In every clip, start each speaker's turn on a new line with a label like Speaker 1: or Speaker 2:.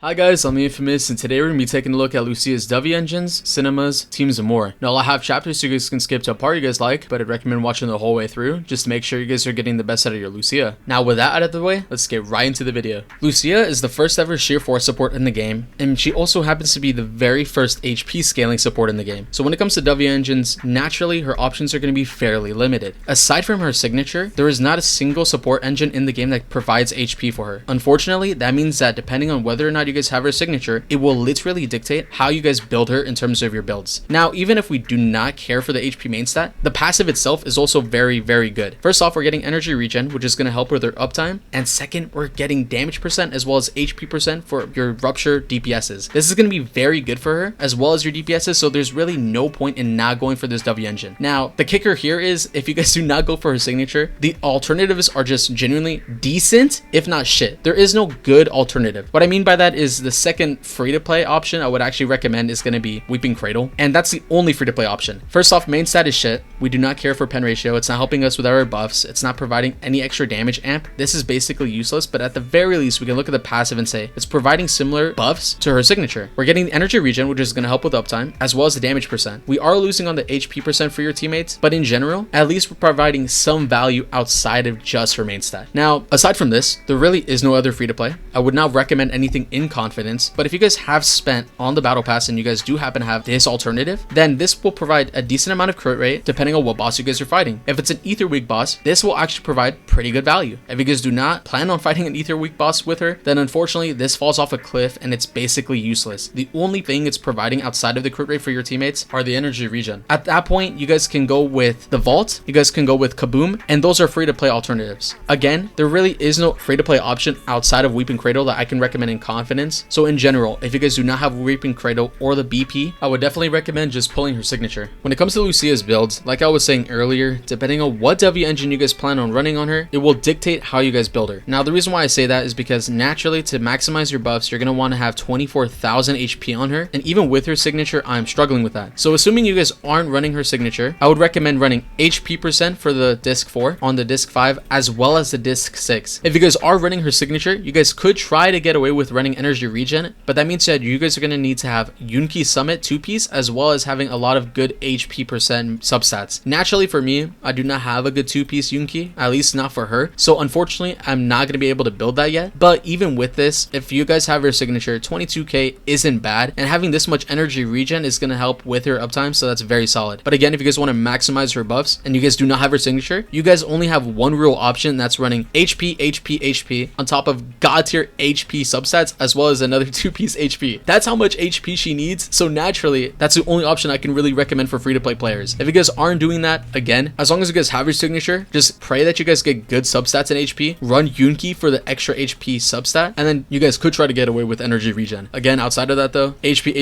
Speaker 1: Hi guys, I'm the Infamous, and today we're going to be taking a look at Lucia's W engines, cinemas, teams, and more. Now I'll have chapters so you guys can skip to a part you guys like, but I'd recommend watching the whole way through, just to make sure you guys are getting the best out of your Lucia. Now with that out of the way, let's get right into the video. Lucia is the first ever sheer force support in the game, and she also happens to be the very first HP scaling support in the game. So when it comes to W engines, naturally her options are going to be fairly limited. Aside from her signature, there is not a single support engine in the game that provides HP for her. Unfortunately, that means that depending on whether or not you guys have her signature, it will literally dictate how you guys build her in terms of your builds. Now, even if we do not care for the HP main stat, the passive itself is also very good. First off, we're getting energy regen, which is going to help with her uptime, and second, we're getting damage percent as well as HP percent for your Rupture DPSs. This is going to be very good for her as well as your DPSs, so there's really no point in not going for this W engine. Now, the kicker here is if you guys do not go for her signature, the alternatives are just genuinely decent, if not shit. There is no good alternative. What I mean by that is the second free-to-play option I would actually recommend is going to be Weeping Cradle, and that's the only free-to-play option. First off, main stat is shit. We do not care for pen ratio. It's not helping us with our buffs. It's not providing any extra damage amp. This is basically useless, but at the very least, we can look at the passive and say it's providing similar buffs to her signature. We're getting the energy regen, which is going to help with uptime, as well as the damage percent. We are losing on the HP percent for your teammates, but in general, at least we're providing some value outside of just her main stat. Now, aside from this, there really is no other free-to-play. I would not recommend anything in confidence, but if you guys have spent on the battle pass and you guys do happen to have this alternative, then this will provide a decent amount of crit rate depending on what boss you guys are fighting. If it's an ether weak boss, this will actually provide pretty good value. If you guys do not plan on fighting an ether weak boss with her, then unfortunately this falls off a cliff and it's basically useless. The only thing it's providing outside of the crit rate for your teammates are the energy regen. At that point, you guys can go with the vault, you guys can go with kaboom, and those are free to play alternatives. Again, there really is no free to play option outside of Weeping Cradle that I can recommend in confidence. So in general, if you guys do not have Weeping Cradle or the BP, I would definitely recommend just pulling her signature. When it comes to Lucia's builds, like I was saying earlier, depending on what W engine you guys plan on running on her, it will dictate how you guys build her. Now, the reason why I say that is because naturally, to maximize your buffs, you're going to want to have 24,000 HP on her, and even with her signature, I'm struggling with that. So assuming you guys aren't running her signature, I would recommend running HP percent for the disc 4 on the disc 5 as well as the disc 6. If you guys are running her signature, you guys could try to get away with running energy regen, but that means that you guys are going to need to have Yunki Summit 2-piece as well as having a lot of good HP percent substats. Naturally for me, I do not have a good 2-piece Yunki, at least not for her, so unfortunately I'm not going to be able to build that yet. But even with this, if you guys have her signature, 22k isn't bad, and having this much energy regen is going to help with her uptime, so that's very solid. But again, if you guys want to maximize her buffs and you guys do not have her signature, you guys only have one real option, that's running HP on top of god tier HP substats as well as another 2-piece HP. That's how much HP she needs, so naturally that's the only option I can really recommend for free to play players. If you guys aren't doing that, again, as long as you guys have your signature, just pray that you guys get good substats in HP, run Yunki for the extra HP substat, and then you guys could try to get away with energy regen. Again, outside of that though, HP.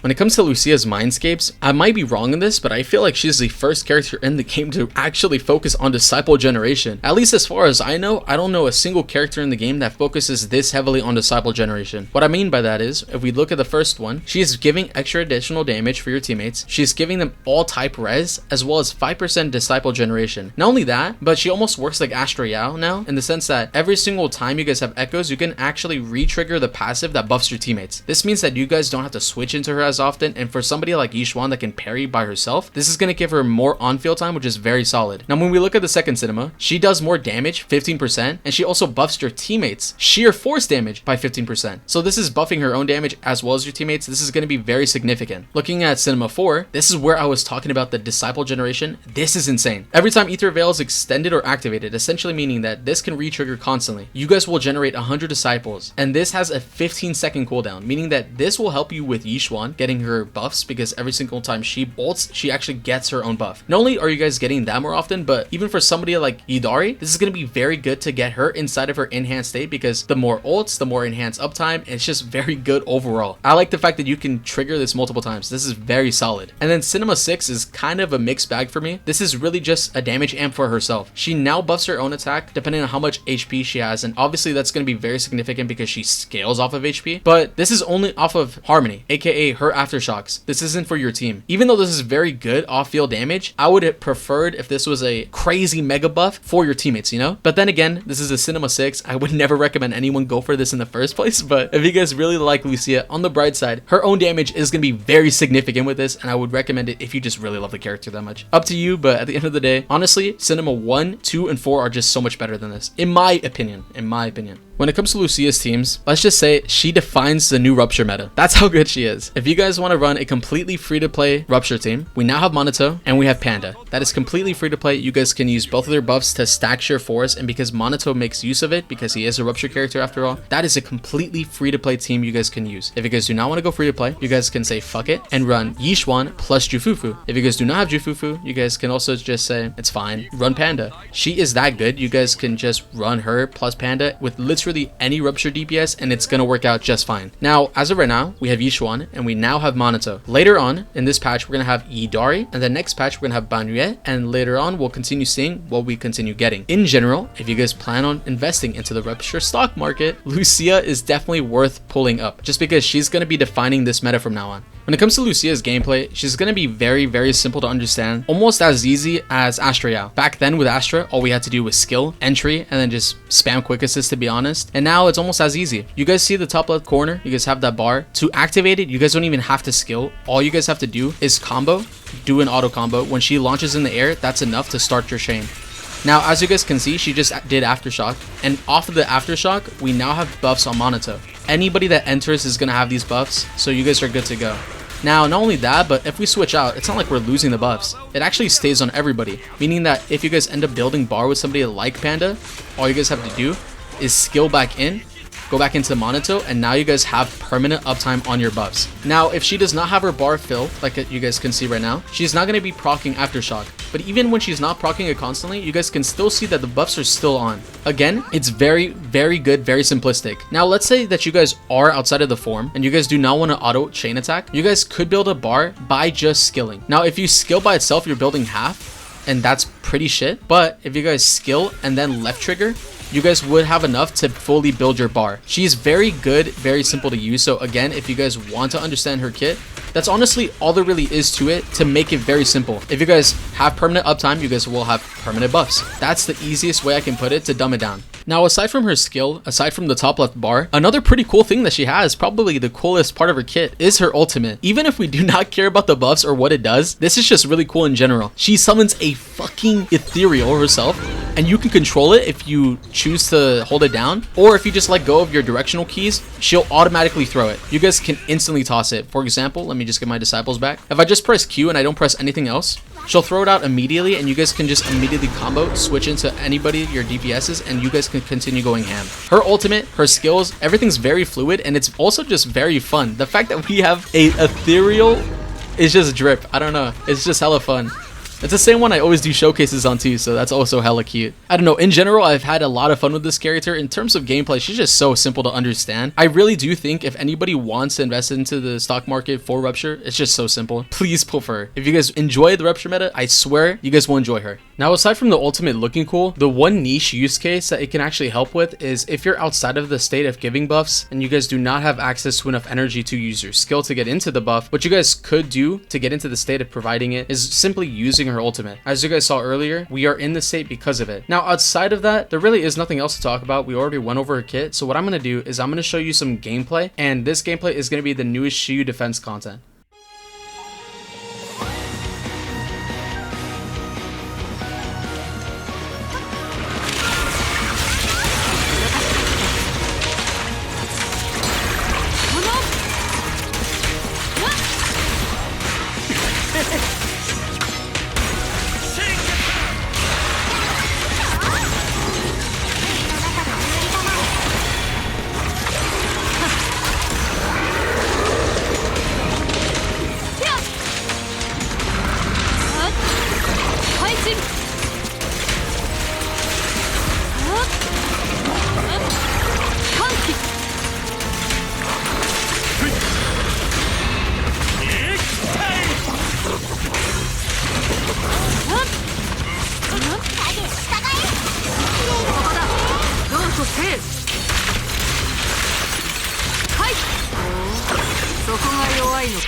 Speaker 1: When it comes to Lucia's mindscapes, I might be wrong in this, but I feel like she's the first character in the game to actually focus on disciple generation. At least as far as I know, I don't know a single character in the game that focuses this heavily on disciple generation. What I mean by that is, if we look at the first one, she is giving extra additional damage for your teammates. She's giving them all type res as well as 5% disciple generation. Not only that, but she almost works like Astra Yao now, in the sense that every single time you guys have echoes, you can actually re-trigger the passive that buffs your teammates. This means that you guys don't have to switch into her as often, and for somebody like Yishuan that can parry by herself, this is going to give her more on-field time, which is very solid. Now when we look at the second cinema, she does more damage, 15%, and she also buffs your teammates sheer force damage by 15%. So this is buffing her own damage as well as your teammates. This is going to be very significant. Looking at cinema 4, this is where I was talking about the disciple generation. This is insane. Every time Ether Veil is extended or activated, essentially meaning that this can re-trigger constantly, you guys will generate 100 disciples, and this has a 15-second cooldown, meaning that this will help you with Yishuan getting her buffs, because every single time she bolts, she actually gets her own buff. Not only are you guys getting that more often, but even for somebody like Yidhari, this is going to be very good to get her inside of her enhanced state, because the more ults, the more enhanced uptime. It's just very good overall. I like the fact that you can trigger this multiple times. This is very solid. And then Cinema 6 is kind of a mixed bag for me. This is really just a damage amp for herself. She now buffs her own attack depending on how much HP she has, and obviously that's going to be very significant because she scales off of HP, but this is only off of Harmony, aka her for aftershocks. This isn't for your team. Even though this is very good off-field damage, I would have preferred if this was a crazy mega buff for your teammates, you know? But then again, this is a Cinema 6. I would never recommend anyone go for this in the first place, but if you guys really like Lucia, on the bright side, her own damage is going to be very significant with this, and I would recommend it if you just really love the character that much. Up to you, but at the end of the day, honestly, Cinema 1, 2, and 4 are just so much better than this, in my opinion. When it comes to Lucia's teams, let's just say she defines the new Rupture meta. That's how good she is. If you guys want to run a completely free-to-play Rupture team, we now have Monito and we have Panda. That is completely free-to-play. You guys can use both of their buffs to stack sheer force, and because Monito makes use of it, because he is a Rupture character after all, that is a completely free-to-play team you guys can use. If you guys do not want to go free-to-play, you guys can say fuck it and run Yishuan plus Jufufu. If you guys do not have Jufufu, you guys can also just say it's fine, run Panda. She is that good. You guys can just run her plus Panda with literally any Rupture DPS, and it's gonna work out just fine. Now, as of right now, we have Yishuan and we now have Monito. Later on in this patch, we're gonna have Yidhari, and the next patch we're gonna have Banyue, and later on we'll continue seeing what we continue getting. In general, if you guys plan on investing into the Rupture stock market, Lucia is definitely worth pulling up, just because she's gonna be defining this meta from now on. When it comes to Lucia's gameplay, she's going to be very, very simple to understand, almost as easy as Astra Yao. Back then with Astra, all we had to do was skill, entry, and then just spam quick assist, to be honest. And now it's almost as easy. You guys see the top left corner? You guys have that bar. To activate it, you guys don't even have to skill. All you guys have to do is combo, do an auto combo. When she launches in the air, that's enough to start your chain. Now, as you guys can see, she just did Aftershock, and off of the Aftershock, we now have buffs on Monito. Anybody that enters is going to have these buffs, so you guys are good to go. Now, not only that, but if we switch out, it's not like we're losing the buffs. It actually stays on everybody, meaning that if you guys end up building bar with somebody like Panda, all you guys have to do is skill back in, go back into Monito, and now you guys have permanent uptime on your buffs. Now, if she does not have her bar filled, like you guys can see right now, she's not going to be proccing Aftershock. But even when she's not proccing it constantly, you guys can still see that the buffs are still on. Again, it's very, very good, very simplistic. Now, let's say that you guys are outside of the form and you guys do not want to auto chain attack. You guys could build a bar by just skilling. Now, if you skill by itself, you're building half, and that's pretty shit. But if you guys skill and then left trigger, you guys would have enough to fully build your bar. She's very good, very simple to use. So again, if you guys want to understand her kit, that's honestly all there really is to it to make it very simple. If you guys have permanent uptime, you guys will have permanent buffs. That's the easiest way I can put it to dumb it down. Now, aside from her skill, aside from the top left bar, another pretty cool thing that she has, probably the coolest part of her kit, is her ultimate. Even if we do not care about the buffs or what it does, this is just really cool in general. She summons a fucking ethereal herself, and you can control it if you choose to hold it down, or if you just let go of your directional keys, she'll automatically throw it. You guys can instantly toss it. For example, let me just get my disciples back. If I just press Q and I don't press anything else, she'll throw it out immediately, and you guys can just immediately combo, switch into anybody, your DPSs, and you guys can continue going ham. Her ultimate, her skills, everything's very fluid, and it's also just very fun. The fact that we have a ethereal is just drip. I don't know. It's just hella fun. It's the same one I always do showcases on too, so that's also hella cute. I don't know, in general, I've had a lot of fun with this character. In terms of gameplay, she's just so simple to understand. I really do think if anybody wants to invest into the stock market for Rupture, it's just so simple. Please pull for her. If you guys enjoy the Rupture meta, I swear you guys will enjoy her. Now, aside from the ultimate looking cool, the one niche use case that it can actually help with is if you're outside of the state of giving buffs and you guys do not have access to enough energy to use your skill to get into the buff, what you guys could do to get into the state of providing it is simply using her ultimate. As you guys saw earlier, we are in the state because of it. Now, outside of that, there really is nothing else to talk about. We already went over her kit, so what I'm going to do is I'm going to show you some gameplay, and this gameplay is going to be the newest Shiyu defense content.
Speaker 2: 怖いのか。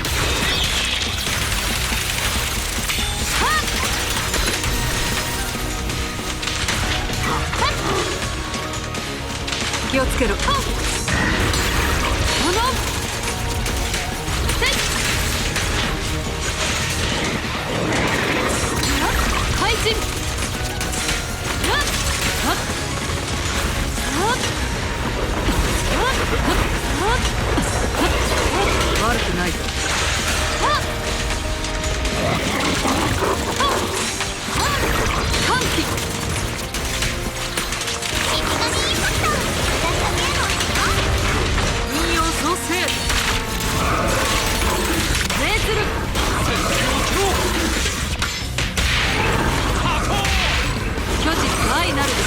Speaker 2: 気をつけろ。怪人。悪くないぞ。歓喜。運用創生。命ずる。巨人大なるべし。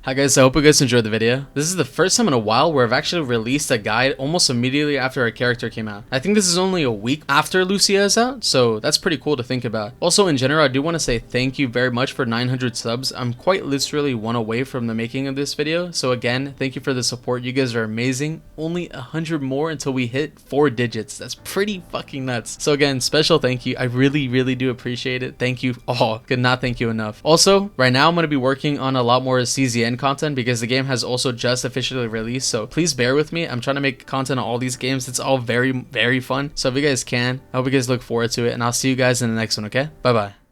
Speaker 1: Hi guys, I hope you guys enjoyed the video. This is the first time in a while where I've actually released a guide almost immediately after our character came out. I think this is only a week after Lucia is out, so that's pretty cool to think about. Also, in general, I do want to say thank you very much for 900 subs. I'm quite literally one away from the making of this video, so again, thank you for the support. You guys are amazing. Only 100 more until we hit 4 digits. That's pretty fucking nuts. So again, special thank you. I really do appreciate it. Thank you all. Could not thank you enough. Also, right now I'm going to be working on a lot more CZN content because the game has also just officially released, so please bear with me. I'm trying to make content on all these games. It's all very fun, so if you guys can, I hope you guys look forward to it, and I'll see you guys in the next one. Okay, bye bye.